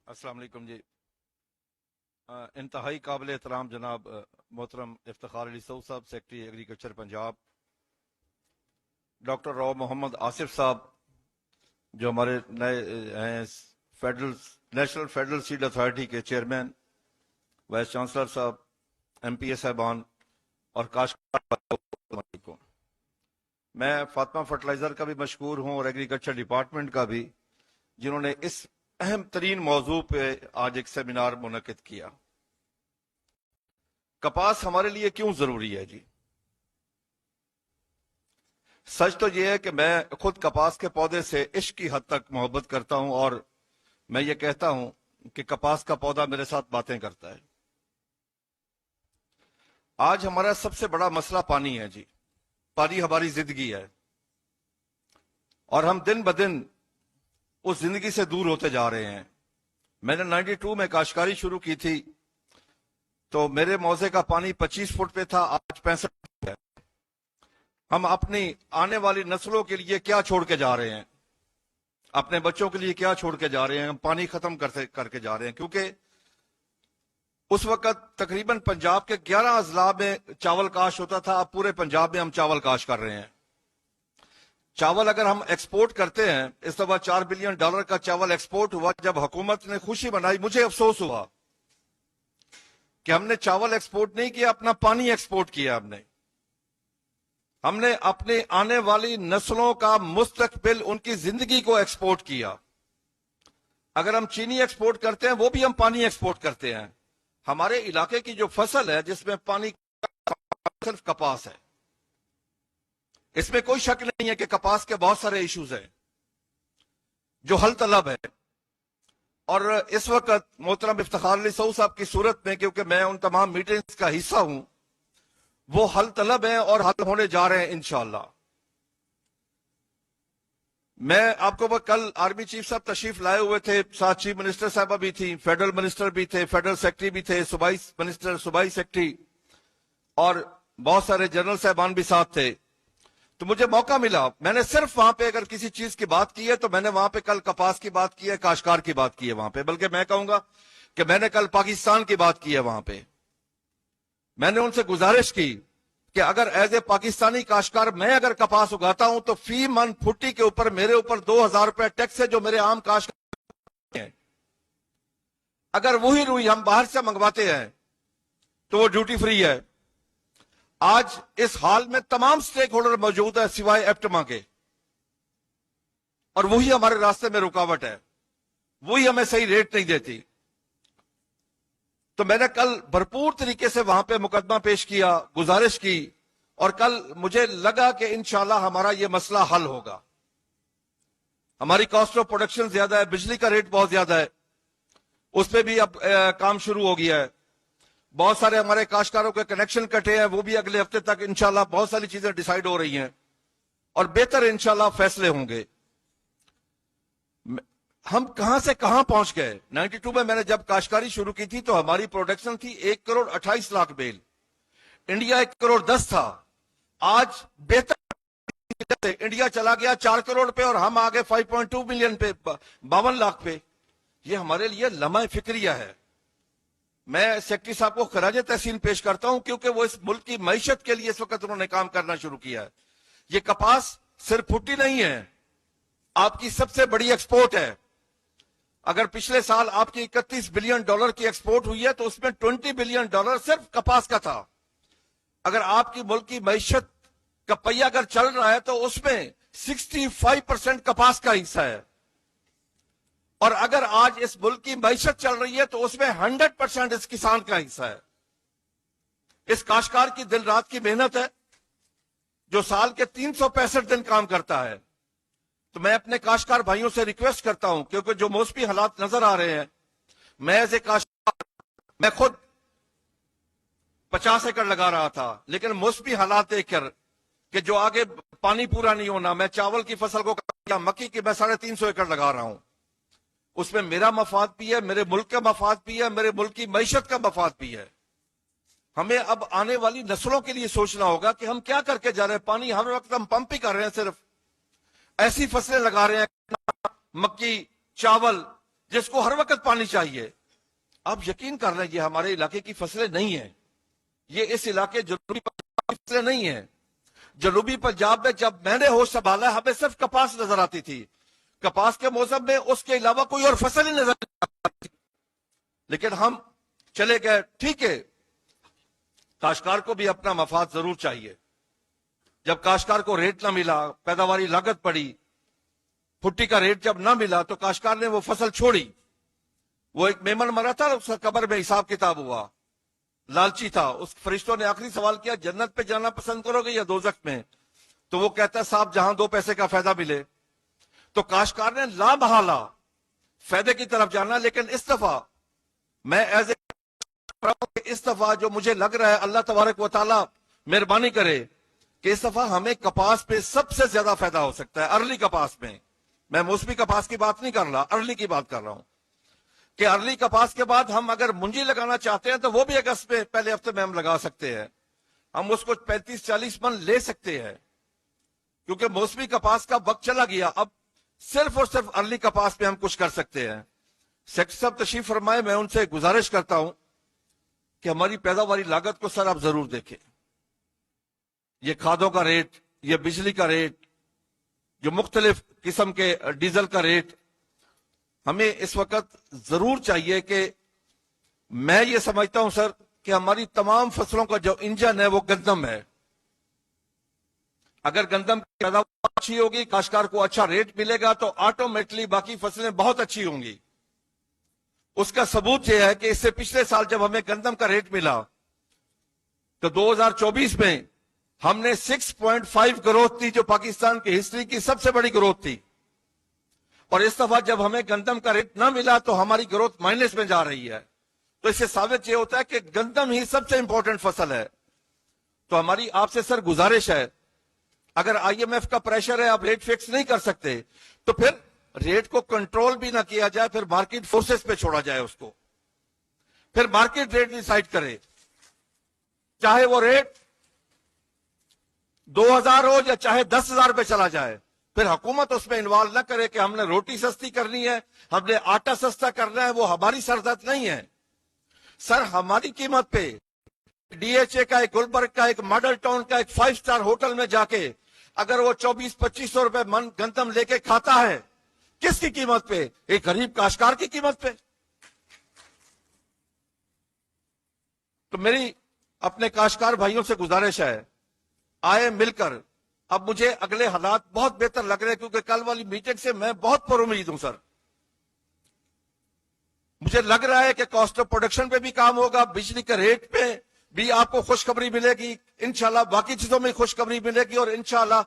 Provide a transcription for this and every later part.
السلام علیکم جی۔ انتہائی قابل احترام جناب محترم افتخار علی سعود صاحب، secretary agriculture Punjab, doctor Rao Muhammad Asif صاحب جو ہمارے نئے ہیں نیشنل فیڈرل سیڈ اتھارٹی کے چیئرمین، وائس چانسلر صاحب، ایم پی اے صاحبان اور کاشتکار کو، میں فاطمہ فرٹیلائزر کا بھی مشکور ہوں اور ایگریکلچر ڈپارٹمنٹ کا بھی، جنہوں نے اس اہم ترین موضوع پہ آج ایک سیمینار منعقد کیا۔ کپاس ہمارے لیے کیوں ضروری ہے جی؟ سچ تو یہ ہے کہ میں خود کپاس کے پودے سے عشق کی حد تک محبت کرتا ہوں، اور میں یہ کہتا ہوں کہ کپاس کا پودا میرے ساتھ باتیں کرتا ہے۔ آج ہمارا سب سے بڑا مسئلہ پانی ہے جی، پانی ہماری زندگی ہے، اور ہم دن بدن اس زندگی سے دور ہوتے جا رہے ہیں۔ میں نے 92 میں کاشتکاری شروع کی تھی تو میرے موزے کا پانی 25 فٹ پہ تھا، آج 65 فٹ ہے۔ ہم اپنی آنے والی نسلوں کے لیے کیا چھوڑ کے جا رہے ہیں؟ اپنے بچوں کے لیے کیا چھوڑ کے جا رہے ہیں؟ ہم پانی ختم کر کے جا رہے ہیں، کیونکہ اس وقت تقریباً پنجاب کے 11 اضلاع میں چاول کاشت ہوتا تھا، اب پورے پنجاب میں ہم چاول کاشت کر رہے ہیں۔ چاول اگر ہم ایکسپورٹ کرتے ہیں، اس دفعہ $4 بلین کا چاول ایکسپورٹ ہوا۔ جب حکومت نے خوشی منائی، مجھے افسوس ہوا کہ ہم نے چاول ایکسپورٹ نہیں کیا، اپنا پانی ایکسپورٹ کیا۔ ہم نے اپنے آنے والی نسلوں کا مستقبل، ان کی زندگی کو ایکسپورٹ کیا۔ اگر ہم چینی ایکسپورٹ کرتے ہیں، وہ بھی ہم پانی ایکسپورٹ کرتے ہیں۔ ہمارے علاقے کی جو فصل ہے جس میں پانی صرف کپاس ہے۔ اس میں کوئی شک نہیں ہے کہ کپاس کے بہت سارے ایشوز ہیں جو حل طلب ہے، اور اس وقت محترم افتخار علی سعود صاحب کی صورت میں، کیونکہ میں ان تمام میٹنگز کا حصہ ہوں، وہ حل طلب ہیں اور حل ہونے جا رہے ہیں انشاءاللہ۔ میں آپ کو کل آرمی چیف صاحب تشریف لائے ہوئے تھے، ساتھ چیف منسٹر صاحبہ بھی تھی، فیڈرل منسٹر بھی تھے، فیڈرل سیکرٹری بھی تھے، صوبائی منسٹر، صوبائی سیکرٹری، اور بہت سارے جنرل صاحبان بھی ساتھ تھے۔ تو مجھے موقع ملا، میں نے صرف وہاں پہ اگر کسی چیز کی بات کی ہے تو میں نے وہاں پہ کل کپاس کی بات کی ہے، کاشتکار کی بات کی ہے وہاں پہ، بلکہ میں کہوں گا کہ میں نے کل پاکستان کی بات کی ہے وہاں پہ۔ میں نے ان سے گزارش کی کہ اگر ایز اے پاکستانی کاشتکار میں اگر کپاس اگاتا ہوں تو فی من پھٹی کے اوپر میرے اوپر 2000 روپے ٹیکس ہے جو میرے عام کاشتکار ہیں۔ اگر وہی روئی ہم باہر سے منگواتے ہیں تو وہ ڈیوٹی فری ہے۔ آج اس حال میں تمام سٹیک ہولڈر موجود ہے سوائے ایپٹما کے، اور وہی ہمارے راستے میں رکاوٹ ہے، وہی ہمیں صحیح ریٹ نہیں دیتی۔ تو میں نے کل بھرپور طریقے سے وہاں پہ مقدمہ پیش کیا، گزارش کی، اور کل مجھے لگا کہ انشاءاللہ ہمارا یہ مسئلہ حل ہوگا۔ ہماری کاسٹ آف پروڈکشن زیادہ ہے، بجلی کا ریٹ بہت زیادہ ہے، اس پہ بھی اب کام شروع ہو گیا ہے۔ بہت سارے ہمارے کاشتکاروں کے کنیکشن کٹے ہیں، وہ بھی اگلے ہفتے تک انشاءاللہ بہت ساری چیزیں ڈیسائیڈ ہو رہی ہیں، اور بہتر انشاءاللہ فیصلے ہوں گے۔ ہم کہاں سے کہاں پہنچ گئے؟ 92 میں نے جب کاشتکاری شروع کی تھی تو ہماری پروڈکشن تھی 1,28,00,000 بیل، انڈیا 1,10,00,000 تھا۔ آج بہتر انڈیا چلا گیا 4 کروڑ پہ، اور ہم آگے 5.2 ملین پہ، 52 لاکھ پہ۔ یہ ہمارے لیے لمحہ فکریہ ہے۔ میں سیکرٹری صاحب کو خراج تحسین پیش کرتا ہوں، کیونکہ وہ اس ملک کی معیشت کے لیے اس وقت انہوں نے کام کرنا شروع کیا ہے۔ یہ کپاس صرف پھٹی نہیں ہے، آپ کی سب سے بڑی ایکسپورٹ ہے۔ اگر پچھلے سال آپ کی $31 بلین کی ایکسپورٹ ہوئی ہے تو اس میں $20 بلین صرف کپاس کا تھا۔ اگر آپ کی ملک کی معیشت کا پہیہ اگر چل رہا ہے تو اس میں 65% کپاس کا حصہ ہے، اور اگر آج اس ملک کی معیشت چل رہی ہے تو اس میں 100% اس کسان کا حصہ ہے، اس کاشتکار کی دن رات کی محنت ہے جو سال کے 365 دن کام کرتا ہے۔ تو میں اپنے کاشتکار بھائیوں سے ریکویسٹ کرتا ہوں، کیونکہ جو موسمی حالات نظر آ رہے ہیں، میں ایز اے کاشتکار، میں خود 50 ایکڑ لگا رہا تھا، لیکن موسمی حالات دیکھ کر کہ جو آگے پانی پورا نہیں ہونا، میں چاول کی فصل کو کیا، مکی کی میں 350 ایکڑ لگا رہا ہوں۔ اس میں میرا مفاد بھی ہے، میرے ملک کا مفاد بھی ہے، میرے ملک کی معیشت کا مفاد بھی ہے۔ ہمیں اب آنے والی نسلوں کے لیے سوچنا ہوگا کہ ہم کیا کر کے جا رہے ہیں۔ پانی ہر وقت ہم پمپ ہی کر رہے ہیں، صرف ایسی فصلیں لگا رہے ہیں، مکی، چاول، جس کو ہر وقت پانی چاہیے. آپ یقین کر لیں یہ ہمارے علاقے کی فصلیں نہیں ہیں, یہ اس علاقے جنوبی پنجاب کی فصلیں نہیں ہیں. جنوبی پنجاب میں جب میں نے ہوش سنبھالا ہمیں صرف کپاس نظر آتی تھی. کپاس کے موسم میں اس کے علاوہ کوئی اور فصل ہی نظر نہیں آتی. لیکن ہم چلے گئے. ٹھیک ہے, کاشتکار کو بھی اپنا مفاد ضرور چاہیے. جب کاشتکار کو ریٹ نہ ملا, پیداواری لاگت پڑی, پھٹی کا ریٹ جب نہ ملا تو کاشتکار نے وہ فصل چھوڑی. وہ ایک میمن مرا تھا, اس کا قبر میں حساب کتاب ہوا, لالچی تھا. اس فرشتوں نے آخری سوال کیا, جنت پہ جانا پسند کرو گے یا دوزخ میں؟ تو وہ کہتا ہے صاحب جہاں 2 پیسے کا فائدہ ملے. تو کاشتکار نے لا محالہ فائدے کی طرف جانا. لیکن اس دفعہ میں ایز اے اس دفعہ جو مجھے لگ رہا ہے اللہ تبارک و تعالی مہربانی کرے کہ اس دفعہ ہمیں کپاس پہ سب سے زیادہ فائدہ ہو سکتا ہے. ارلی کپاس میں موسمی کپاس کی بات نہیں کر رہا, ارلی کی بات کر رہا ہوں کہ ارلی کپاس کے بعد ہم اگر منجی لگانا چاہتے ہیں تو وہ بھی اگست میں پہلے ہفتے میں ہم لگا سکتے ہیں. ہم اس کو 35-40 من لے سکتے ہیں کیونکہ موسمی کپاس کا وقت چلا گیا. اب صرف اور صرف ارلی کپاس پہ ہم کچھ کر سکتے ہیں. سیکٹر صاحب تشریف فرمائے, میں ان سے گزارش کرتا ہوں کہ ہماری پیداواری لاگت کو سر آپ ضرور دیکھیں. یہ کھادوں کا ریٹ, یہ بجلی کا ریٹ, جو مختلف قسم کے ڈیزل کا ریٹ, ہمیں اس وقت ضرور چاہیے کہ میں یہ سمجھتا ہوں سر کہ ہماری تمام فصلوں کا جو انجن ہے وہ گندم ہے. اگر گندم کی پیداوار اچھی ہوگی, کاشتکار کو اچھا ریٹ ملے گا تو آٹومیٹلی باقی فصلیں بہت اچھی ہوں گی. اس کا ثبوت یہ ہے کہ اس سے پچھلے سال جب ہمیں گندم کا ریٹ ملا تو 2024 میں ہم نے 6.5 گروتھ تھی, جو پاکستان کی ہسٹری کی سب سے بڑی گروتھ تھی. اور اس دفعہ جب ہمیں گندم کا ریٹ نہ ملا تو ہماری گروتھ مائنس میں جا رہی ہے. تو اس سے ثابت یہ ہوتا ہے کہ گندم ہی سب سے امپورٹنٹ فصل ہے. تو ہماری آپ سے سر گزارش ہے, اگر آئی ایم ایف کا پریشر ہے, آپ ریٹ فکس نہیں کر سکتے تو پھر ریٹ کو کنٹرول بھی نہ کیا جائے, پھر مارکیٹ فورسز پہ چھوڑا جائے اس کو, پھر مارکیٹ ریٹ ڈیسائیڈ کرے. چاہے وہ ریٹ 2000 ہو یا چاہے 10,000 پہ چلا جائے, پھر حکومت اس میں انوالو نہ کرے کہ ہم نے روٹی سستی کرنی ہے, ہم نے آٹا سستا کرنا ہے. وہ ہماری سردرد نہیں ہے سر. ہماری قیمت پہ ڈی ایچ اے کا, ایک گلبرگ کا, ایک ماڈل ٹاؤن کا, ایک 5 سٹار ہوٹل میں جا کے اگر وہ 2400-2500 روپے من گندم لے کے کھاتا ہے, کس کی قیمت پہ؟ ایک غریب کاشتکار کی قیمت پہ. تو میری اپنے کاشتکار بھائیوں سے گزارش ہے, آئے مل کر. اب مجھے اگلے حالات بہت بہتر لگ رہے ہیں کیونکہ کل والی میٹنگ سے میں بہت پر امید ہوں سر. مجھے لگ رہا ہے کہ کاسٹ آف پروڈکشن پہ بھی کام ہوگا, بجلی کے ریٹ پہ بھی آپ کو خوشخبری ملے گی انشاءاللہ, باقی چیزوں میں خوشخبری ملے گی, اور انشاءاللہ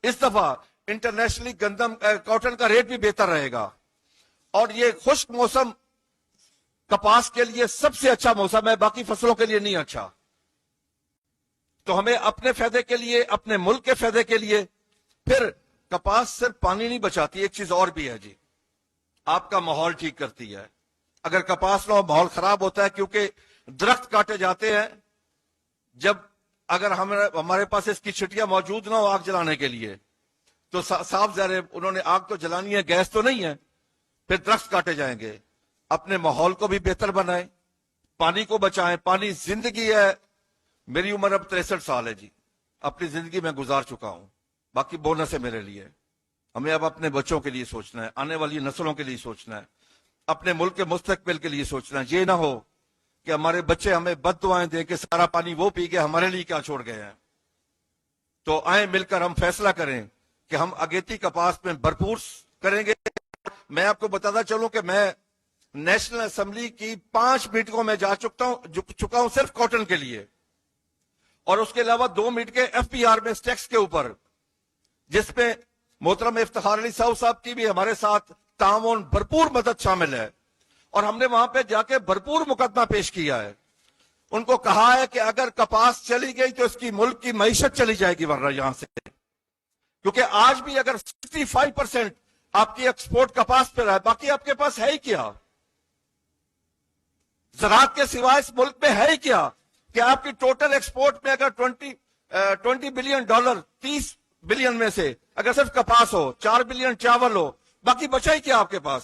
اس دفعہ انٹرنیشنلی گندم کاٹن کا ریٹ بھی بہتر رہے گا. اور یہ خشک موسم کپاس کے لیے سب سے اچھا موسم ہے, باقی فصلوں کے لیے نہیں اچھا. تو ہمیں اپنے فائدے کے لیے, اپنے ملک کے فائدے کے لیے, پھر کپاس صرف پانی نہیں بچاتی, ایک چیز اور بھی ہے جی, آپ کا ماحول ٹھیک کرتی ہے. اگر کپاس نہ ہو ماحول خراب ہوتا ہے, کیونکہ درخت کاٹے جاتے ہیں. جب اگر ہمارے پاس اس کی چھٹیاں موجود نہ ہو آگ جلانے کے لیے تو صاف ظاہر ہے انہوں نے آگ تو جلانی ہے, گیس تو نہیں ہے, پھر درخت کاٹے جائیں گے. اپنے ماحول کو بھی بہتر بنائیں, پانی کو بچائیں. پانی زندگی ہے. میری عمر اب 63 سال ہے جی, اپنی زندگی میں گزار چکا ہوں, باقی بونس ہے میرے لیے. ہمیں اب اپنے بچوں کے لیے سوچنا ہے, آنے والی نسلوں کے لیے سوچنا ہے, اپنے ملک کے مستقبل کے لیے سوچنا ہے. یہ نہ ہو کہ ہمارے بچے ہمیں بد دعائیں دے کے سارا پانی وہ پی کے ہمارے لیے کیا چھوڑ گئے ہیں. تو آئیں مل کر ہم فیصلہ کریں کہ ہم اگیتی کپاس میں بھرپور کریں گے. میں آپ کو بتاتا چلوں کہ میں نیشنل اسمبلی کی 5 میٹنگوں میں جا چکا ہوں صرف کاٹن کے لیے, اور اس کے علاوہ 2 میٹ کے ایف پی آر میں سٹیکس کے اوپر, جس میں محترم افتخار علی صاحب کی بھی ہمارے ساتھ تعاون بھرپور مدد شامل ہے. اور ہم نے وہاں پہ جا کے بھرپور مقدمہ پیش کیا ہے. ان کو کہا ہے کہ اگر کپاس چلی گئی تو اس کی ملک کی معیشت چلی جائے گی ورنہ یہاں سے, کیونکہ آج بھی اگر 65% آپ کی ایکسپورٹ کپاس پہ رہا ہے, باقی آپ کے پاس ہے ہی کیا؟ زراعت کے سوائے اس ملک میں ہے ہی کیا کہ آپ کی ٹوٹل ایکسپورٹ میں اگر 20 بلین ڈالر, 30 بلین میں سے اگر صرف کپاس ہو, 4 بلین چاول ہو, باقی بچا ہی کیا آپ کے پاس؟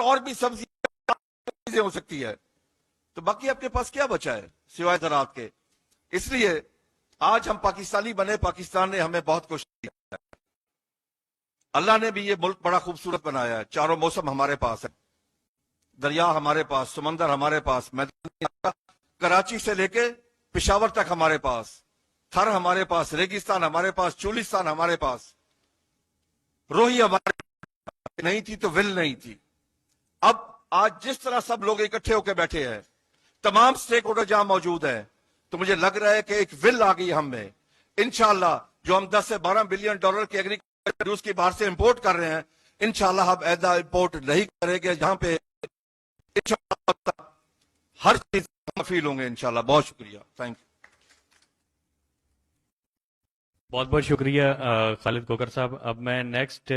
اور بھی سبزی چیزیں ہو سکتی ہے. تو باقی آپ کے پاس کیا بچا ہے سوائے زراعت کے؟ اس لیے آج ہم پاکستانی بنے, پاکستان نے ہمیں بہت کچھ دیا ہے. اللہ نے بھی یہ ملک بڑا خوبصورت بنایا ہے. چاروں موسم ہمارے پاس ہے, دریا ہمارے پاس, سمندر ہمارے پاس, کراچی سے لے کے پشاور تک ہمارے پاس, تھر ہمارے پاس, ریگستان ہمارے پاس, چولستان ہمارے پاس, روہی ہمارے پاس نہیں تھی تو ول نہیں تھی. اب آج جس طرح سب لوگ اکٹھے ہو کے بیٹھے ہیں, تمام سٹیک ہولڈر جہاں موجود ہیں, تو مجھے لگ رہا ہے کہ ایک ول آ گئی ہم میں. انشاءاللہ جو ہم 10 سے 12 بلین ڈالر کی ایگریکلچر پروڈیوس کی باہر سے امپورٹ کر رہے ہیں, انشاءاللہ ہم ایسا امپورٹ نہیں کریں گے جہاں پہ انشاءاللہ ہر چیز فیل ہوں گے انشاءاللہ. بہت شکریہ, تھینک یو. بہت بہت شکریہ خالد کھوکھر صاحب. اب میں نیکسٹ